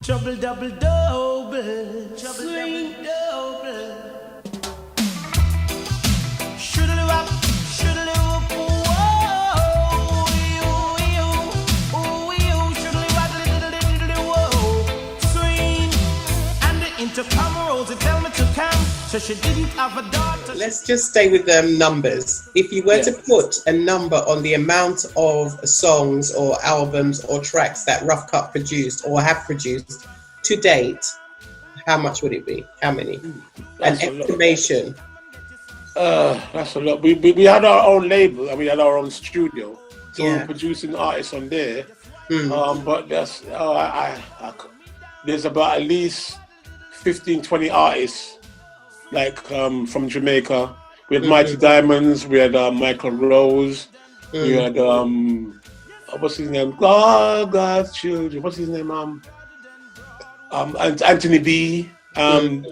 Trouble double double, trouble double double. Shoodly wop, shoodly whoop, whoa, shoodly wop, diddly whoa. Swing, and the intercom rolls and tell me to come. So she didn't have a daughter. Let's just stay with numbers. If you were to put a number on the amount of songs or albums or tracks that Rough Cut produced or have produced to date, how much would it be? How many? An estimation. That's a lot. We had our own label and we had our own studio, so we were producing artists on there. But that's there's about at least 15, 20 artists. Like from Jamaica, we had Mighty Diamonds, we had Michael Rose, we had what's his name? God's Children. What's his name? Anthony B. Quite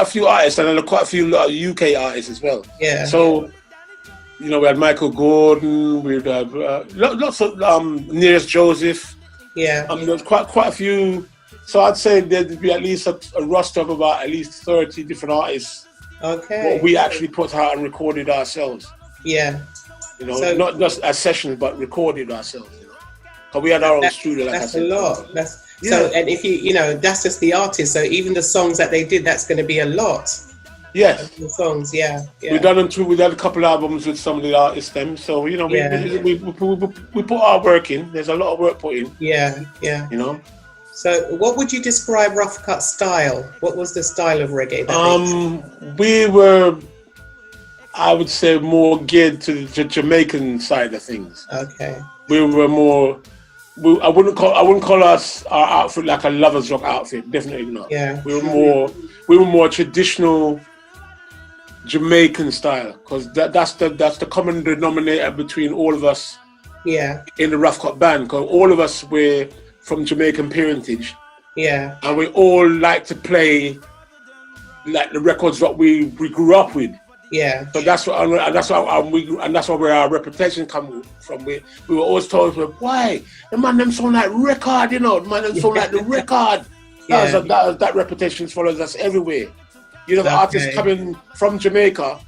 a few artists, and then quite a few UK artists as well. Yeah. So, you know, we had Michael Gordon, we had lots of Nearest Joseph. Yeah. There was quite a few. So I'd say there'd be at least a roster of about at least 30 different artists. Okay. What we actually put out and recorded ourselves. Yeah. You know, so, not just as sessions, but recorded ourselves. You know, because we had our own studio. Like that's a lot. So, and if you know, that's just the artist. So even the songs that they did, that's going to be a lot. Yes. The songs, yeah. We've done them too. We did a couple of albums with some of the artists. So you know, we put our work in. There's a lot of work put in. Yeah. Yeah. You know. So, what would you describe Rough Cut style? What was the style of reggae? We were, I would say, more geared to the Jamaican side of things. Okay. We were more. I wouldn't call us our outfit like a lovers rock outfit. Definitely not. Yeah. We were more traditional Jamaican style, because that's the common denominator between all of us. Yeah. In the Rough Cut band, because all of us were from Jamaican parentage, and we all like to play like the records that we grew up with. Yeah, so that's where our reputation come from. We were always told, why the man them sound like record, you know, the man them sound like the record. That reputation follows us everywhere. You know, the artists coming from Jamaica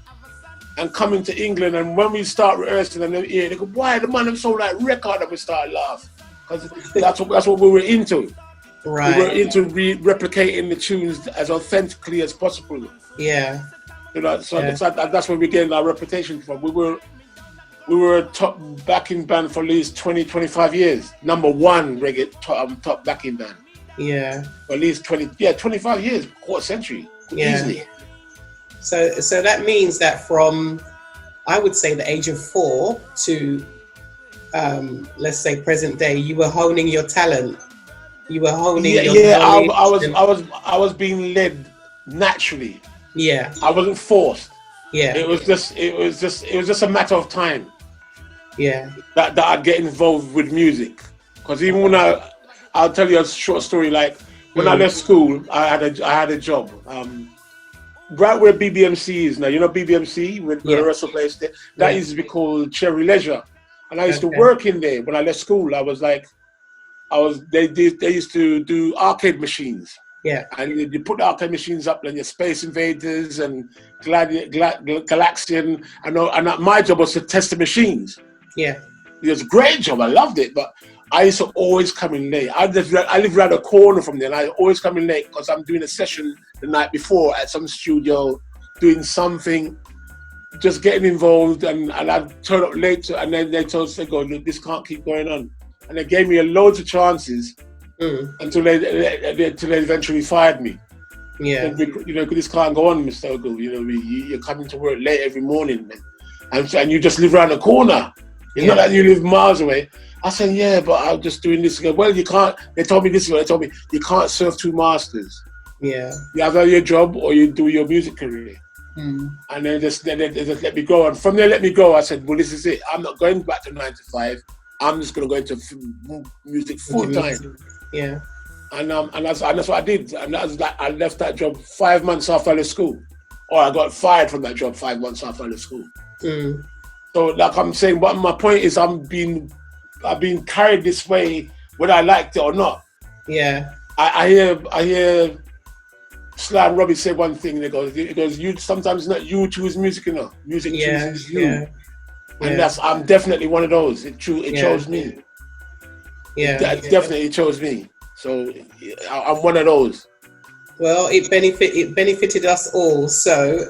and coming to England, and when we start rehearsing and they go, why the man them sound like record, and we start laughing. That's what we were into. Right. We were into replicating the tunes as authentically as possible. Yeah. You know, so that's where we gained our reputation from. We were a top backing band for at least 20, 25 years. Number one reggae top backing band. Yeah. For at least 25 years, quarter century. Yeah. Easily. So that means that from, I would say, the age of 4 to let's say present day, you were honing your talent. You were honing your knowledge. I was being led naturally. Yeah. I wasn't forced. Yeah. It was just a matter of time. Yeah. That I'd get involved with music. Because even when I'll tell you a short story, like when I left school, I had a job. Right where BBMC is now, you know BBMC, with the wrestle place there, that used to be called Cherry Leisure. And I used to work in there. When I left school, they used to do arcade machines. Yeah. And you put the arcade machines up, and your Space Invaders and Galaxian, and my job was to test the machines. Yeah. It was a great job, I loved it, but I used to always come in late. I live around a corner from there, and I always come in late because I'm doing a session the night before at some studio, doing something, just getting involved, and I'd turn up late, and then they told us, look, this can't keep going on. And they gave me loads of chances until they eventually fired me. Yeah. You know, this can't go on, Mr. Ogilvie. You know, you're coming to work late every morning, man. And you just live around the corner. It's not that you live miles away. I said, yeah, but I'm just doing this again. Well, you can't. They told me this. They told me you can't serve two masters. Yeah. You have your job or you do your music career. And then they just let me go. And from there, let me go. I said, well, this is it. I'm not going back to 9 to 5. I'm just going to go into music full time. Yeah. And that's what I did. And that was like, I left that job 5 months after I left school. Or I got fired from that job 5 months after I left school. So like I'm saying, but my point is I've been carried this way, whether I liked it or not. Yeah. I hear Slam Robbie say one thing. It goes, you sometimes not you choose music, you know. Music chooses you. Yeah. And I'm definitely one of those. It chose me. Yeah. It definitely chose me. So I'm one of those. Well, it benefited us all. So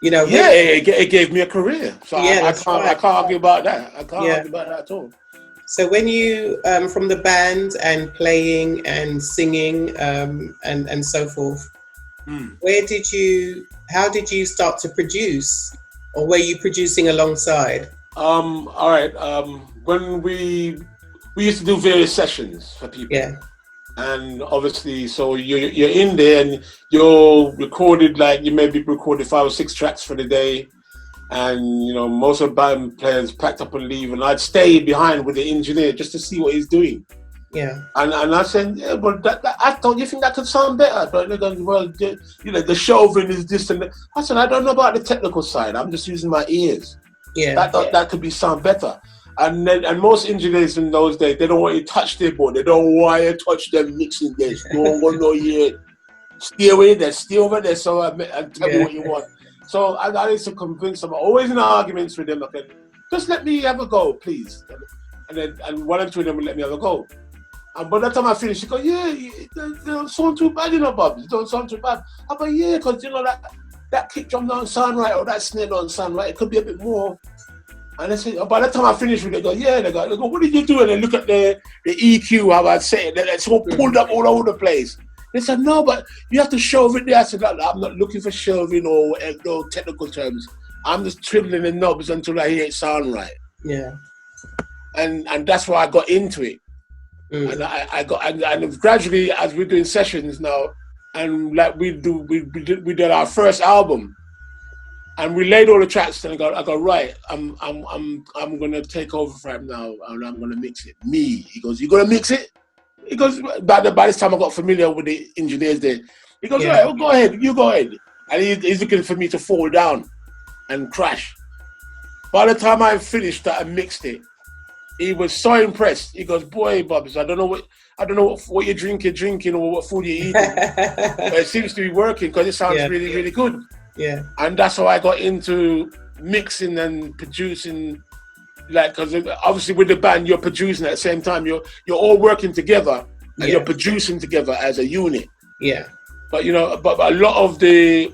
you know. Yeah, it gave me a career. So I can't argue about that. I can't argue about that at all. So when you from the band and playing and singing and so forth, how did you start to produce, or were you producing alongside? All right. When we used to do various sessions for people. Yeah. And obviously, so you're in there and you're recorded, like you maybe recorded 5 or 6 tracks for the day. And, you know, most of the band players packed up and leave, and I'd stay behind with the engineer just to see what he's doing. Yeah. And I said, yeah, but I thought, you think that could sound better? But they're going, well, you know, the shelving is this and that. I said, I don't know about the technical side. I'm just using my ears. Yeah. That could be sound better. And most engineers in those days, they don't want you to touch their board. They don't want you to touch them mixing this. You don't want no ear. Stay away there, stay over there, so and tell me what you want. So I used to convince them, always in arguments with them, okay, just let me have a go, please. And one or two of them would let me have a go. And by the time I finished, she go, yeah, you don't sound too bad, you know, Bob. You don't sound too bad. I go, yeah, because, you know, that kick drum don't sound right, or that snare don't sound right. It could be a bit more. And they say, by the time I finished with it, they go, yeah, they go, what did you do? And they look at the EQ, how I'd say it, it's all pulled up all over the place. They said, no, but you have to shove it there. I said, I'm not looking for shoving or no technical terms. I'm just twiddling the knobs until I hear it sound right. Yeah. And that's why I got into it. And I got and gradually, as we're doing sessions now, and like we did our first album, and we laid all the tracks, and I go right. I'm gonna take over for him now, and I'm gonna mix it. Me, he goes, you gonna mix it? He goes, by this time I got familiar with the engineers there. He goes, right, well, go ahead, you go ahead. And he's looking for me to fall down and crash. By the time I finished that and mixed it, he was so impressed. He goes, boy, Bubs, I don't know what you're drinking or what food you're eating. But it seems to be working because it sounds really, really good. Yeah. And that's how I got into mixing and producing. Like, because obviously with the band, you're producing at the same time. You're all working together and you're producing together as a unit. Yeah. But you know, but a lot of the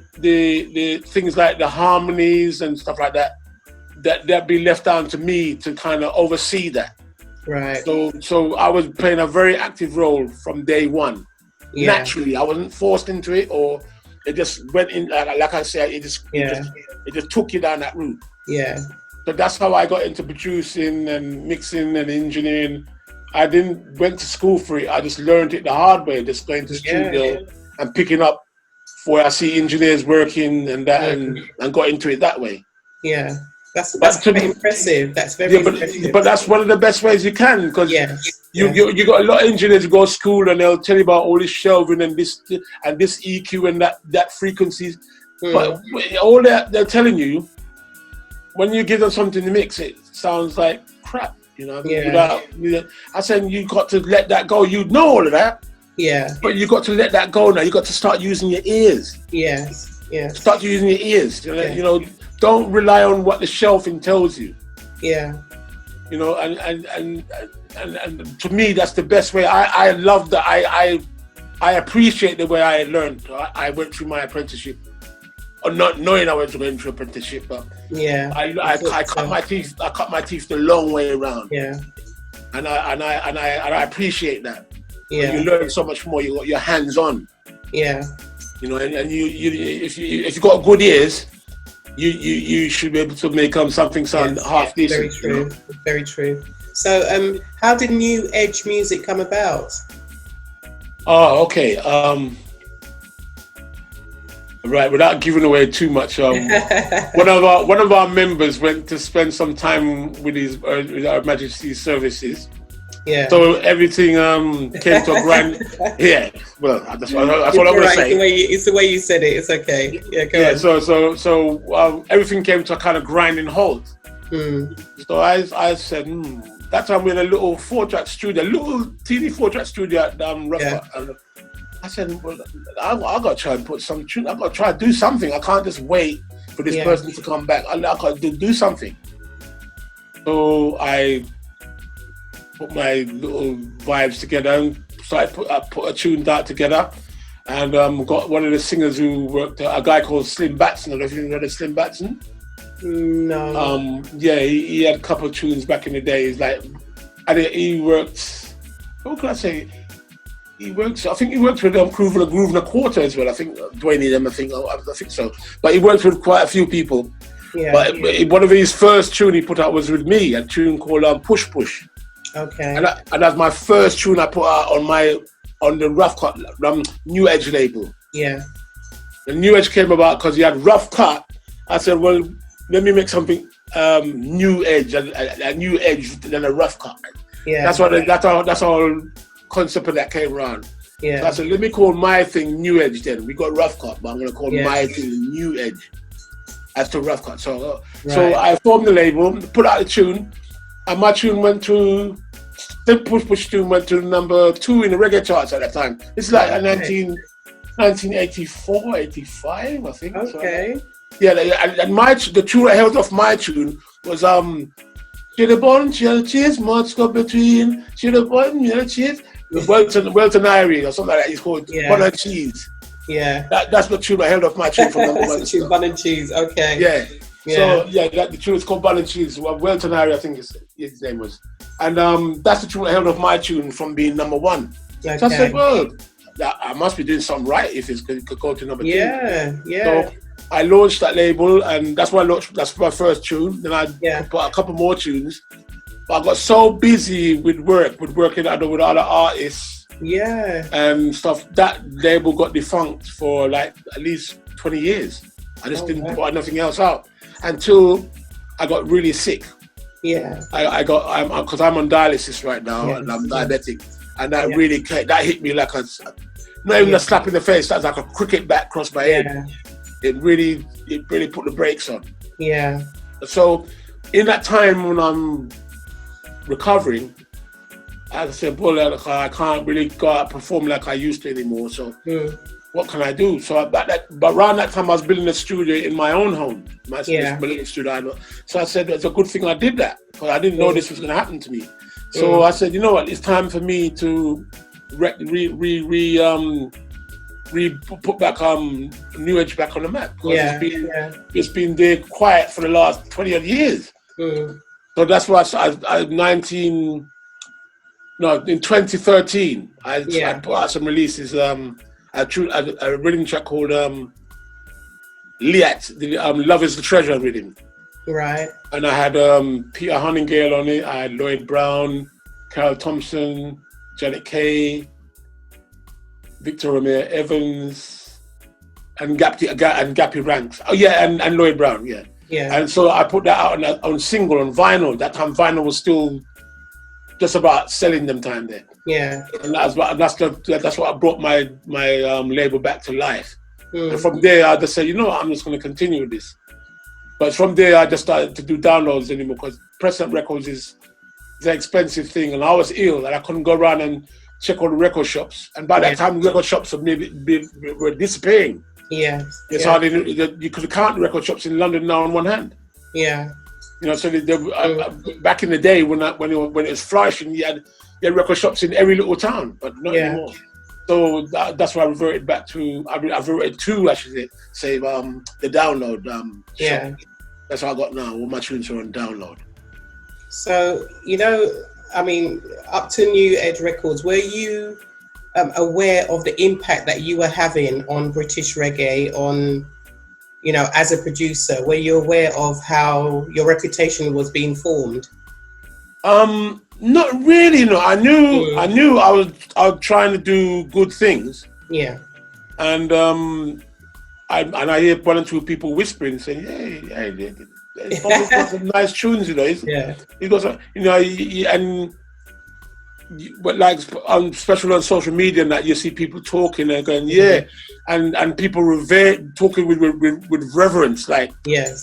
things like the harmonies and stuff like that be left down to me to kind of oversee that. Right. So I was playing a very active role from day one. Yeah. Naturally, I wasn't forced into it, or it just went in. Like I said, it just took you down that route. Yeah. So that's how I got into producing and mixing and engineering. I went to school for it. I just learned it the hard way, just going to the studio and picking up where I see engineers working and that, and got into it that way. Yeah, that's very impressive. That's very impressive. But that's one of the best ways you can, because you got a lot of engineers who go to school and they'll tell you about all this shelving and this EQ and that frequencies. But all that they're telling you, when you give them something to mix, it sounds like crap, you know. I said you got to let that go. You know all of that. Yeah. But you got to let that go now. You got to start using your ears. Yes. Yes. Start using your ears. You know, don't rely on what the shelving tells you. Yeah. You know, and to me that's the best way. I love that. I appreciate the way I learned. I went through my apprenticeship. Or not knowing I was going through apprenticeship, but I cut my teeth. I cut my teeth the long way around. Yeah, and I appreciate that. Yeah, you learn so much more. You got your hands on. Yeah, you know, and you if you got good ears, you should be able to make something sound half decent. Very true. You know? Very true. So, how did new age music come about? Oh, okay. Right, without giving away too much, one of our members went to spend some time with Her Majesty's services. Yeah. So everything came to a grand. Yeah. Well, that's what I'm gonna say. It's the way you said it. It's okay. Yeah. Go on. So everything came to a kind of grinding halt. So I said, that time we had a little 4-track studio, little teeny 4-track studio at Rough Cut. And I said, well, I got to try and put some tune. I got to try to do something. I can't just wait for this person to come back. I got to do something. So I put my little vibes together and started put a tune out together. And got one of the singers who worked, a guy called Slim Batson. I don't know if you heard of Slim Batson. No. Yeah, he had a couple of tunes back in the days. Like, he worked. What can I say? He works. I think he worked with Groove and a Quarter as well. I think Dwayne them. I think so. But he worked with quite a few people. Yeah. But one of his first tune he put out was with me. A tune called Push Push. Okay. And that's my first tune I put out on the Rough Cut New Edge label. Yeah. The New Edge came about because he had Rough Cut. I said, well, let me make something New Edge, a New Edge than a Rough Cut. Yeah. That's how concept of that came around. Yeah. So I said, let me call my thing New Edge then. We got Rough Cut, but I'm going to call my thing New Edge as to Rough Cut. So I formed the label, put out the tune, and my tune went to, the Push Push tune went to number 2 in the reggae charts at that time. It's like 1984, 85, I think. Okay. So, yeah, and the tune I held off my tune was She the bun, she the cheese, much go between. She the bun, she the cheese. Welton Irie or something like that. It's called Bun and Cheese. Yeah. That's the tune I held off my tune from number 1. Tune, Bun and Cheese. Okay. Yeah. So the tune is called Bun and Cheese. Well, Welton Irie, I think his name was, and that's the tune I held off my tune from being number 1. Okay. So I said, well, I must be doing something right if it could go to number 2. Yeah. So I launched that label, and that's my first tune. Then I put a couple more tunes. But I got so busy with working with other artists, and stuff. That label got defunct for like at least 20 years. I just didn't put nothing else out until I got really sick. Yeah, because I'm on dialysis right now, and I'm diabetic, and that really that hit me like not even a slap in the face. That's like a cricket bat across my head. It really put the brakes on. Yeah. So in that time when I'm recovering, I said, well, I can't really go out and perform like I used to anymore. So what can I do? So but around that time I was building a studio in my own home, my little studio. So I said, it's a good thing I did that, because I didn't know this was going to happen to me. So I said, you know what, it's time for me to put back New Edge back on the map, because it's been there quiet for the last 20 odd years. So that's why in 2013 I put out some releases, a rhythm track called Liat, Love is the Treasure rhythm. Right. And I had Peter Honningale on it, I had Lloyd Brown, Carol Thompson, Janet Kay, Victor Romeo Evans, and Gappy Ranks. Oh yeah, and Lloyd Brown, yeah. And so I put that out on single, on vinyl. That time vinyl was still just about selling them time there. Yeah. And that's what brought my label back to life. And from there I just said, you know what, I'm just going to continue with this. But from there I just started to do downloads anymore, because pressing records is an expensive thing, and I was ill and I couldn't go around and check all the record shops, and by that time record shops were disappearing. It's hardly, you could count the record shops in London now on one hand. You know, so back in the day when it was flourishing, you had record shops in every little town, but not anymore. So that's why I reverted back to. I reverted to, I should say, the download shop. That's what I got now. All my tunes are on download. So, you know, I mean, up to New Edge Records, were you aware of the impact that you were having on British reggae, on, you know, as a producer? Were you aware of how your reputation was being formed? Not really, no. I knew I was trying to do good things. And I hear one or two people whispering, saying, hey, he's got some nice tunes, you know. He's got some, you know, but like especially on social media and that, you see people talking and going, and people talking with reverence, like, and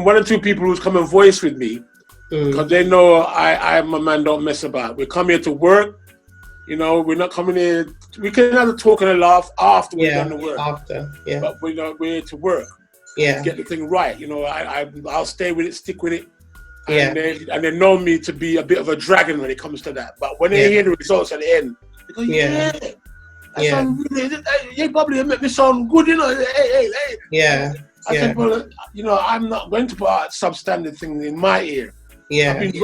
one or two people who's come and voiced with me because they know I'm a man don't mess about. We come here to work. You know, we're not coming here. We can have a talk and a laugh after we've done the work. But we're here to work. To get the thing right. You know, I'll stay with it, stick with it. And they know me to be a bit of a dragon when it comes to that. But when they hear the results at the end, they go, that sound really, hey, Bobby, you make me sound good, you know. Hey. I said, well, you know, I'm not going to put out substandard things in my ear.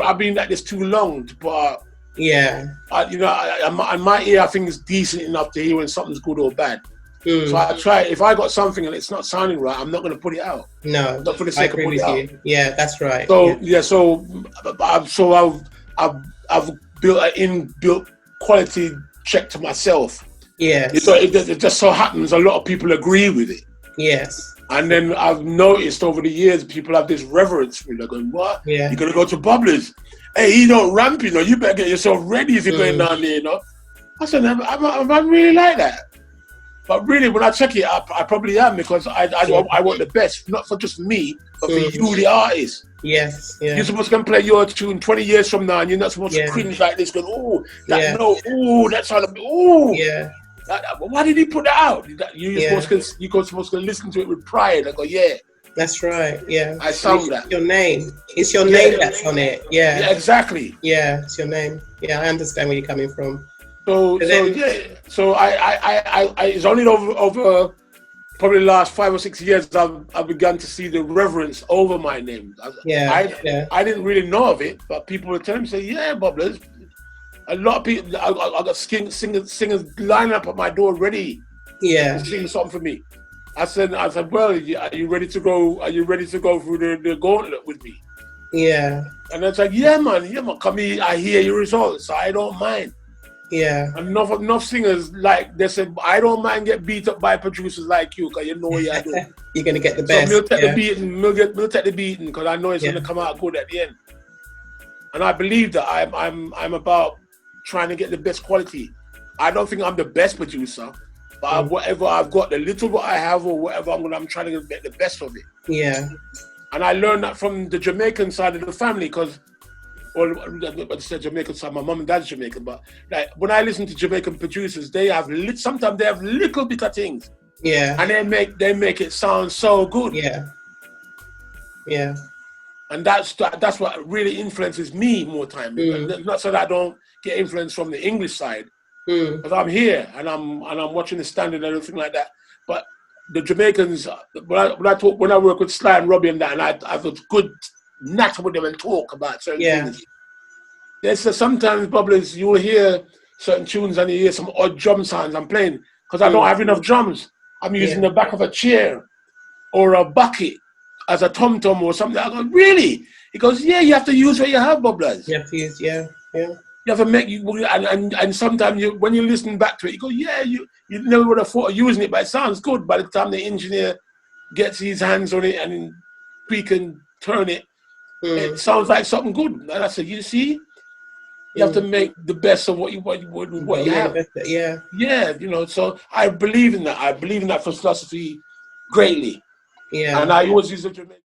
I've been at this too long to put out. You know, and my ear, I think, is decent enough to hear when something's good or bad. So I try. If I got something and it's not sounding right, I'm not going to put it out. No, not for the sake of putting it out. Yeah, that's right. So I've built an inbuilt quality check to myself. So it just so happens a lot of people agree with it. Yes. And then I've noticed over the years people have this reverence for me. They're going, what? You're gonna go to Bubblers? Hey, he don't ramp, you know. You better get yourself ready if you're going down there, you know. I said, I'm really like that. But really, when I check it, I probably am, because I want the best, not for just me, but for you, the artist. Yes. You're supposed to play your tune 20 years from now, and you're not supposed to cringe like this, going, oh, that note, oh, that's how, oh. Why did he put that out? You're supposed to listen to it with pride. I go, that's right. I sound that. Your name. It's your name that's on it. Yeah, exactly. Yeah, it's your name. Yeah, I understand where you're coming from. So I it's only over probably the last 5 or 6 years I've begun to see the reverence over my name. I didn't really know of it, but people were telling me, say, Bubblers. A lot of people, I got singers lining up at my door ready to sing something for me. I said, well, are you ready to go? Are you ready to go through the gauntlet with me? And it's like, yeah, man, come here. I hear your results, so I don't mind. Enough singers, like they said, I don't mind get beat up by producers like you, because you know what you're doing. You're gonna get the best. So we'll take the beating, we'll take the beating, because I know it's gonna come out good at the end. And I believe that I'm about trying to get the best quality. I don't think I'm the best producer, but whatever I've got, the little what I have or whatever, I'm trying to get the best of it. And I learned that from the Jamaican side of the family, because, I said Jamaican side, my mom and dad's Jamaican, but like when I listen to Jamaican producers, they have sometimes they have little bit of things. And they make it sound so good. And that's what really influences me more time. Not so that I don't get influence from the English side, because I'm here and I'm watching the standard and everything like that. But the Jamaicans, when I work with Sly and Robbie and that, and I have a good nat with them and talk about certain things. There's sometimes, Bubblers, you will hear certain tunes and you hear some odd drum sounds I'm playing, because I don't have enough drums. I'm using the back of a chair or a bucket as a tom-tom or something. I go, really? He goes, you have to use what you have, Bubblers. You have to use, You have to make and sometimes when you listen back to it, you go, you never would have thought of using it, but it sounds good. By the time the engineer gets his hands on it and tweak and turn it, it sounds like something good. And I said, you see, you have to make the best of what you have. You know. So I believe in that. I believe in that philosophy greatly. And I always use it to make.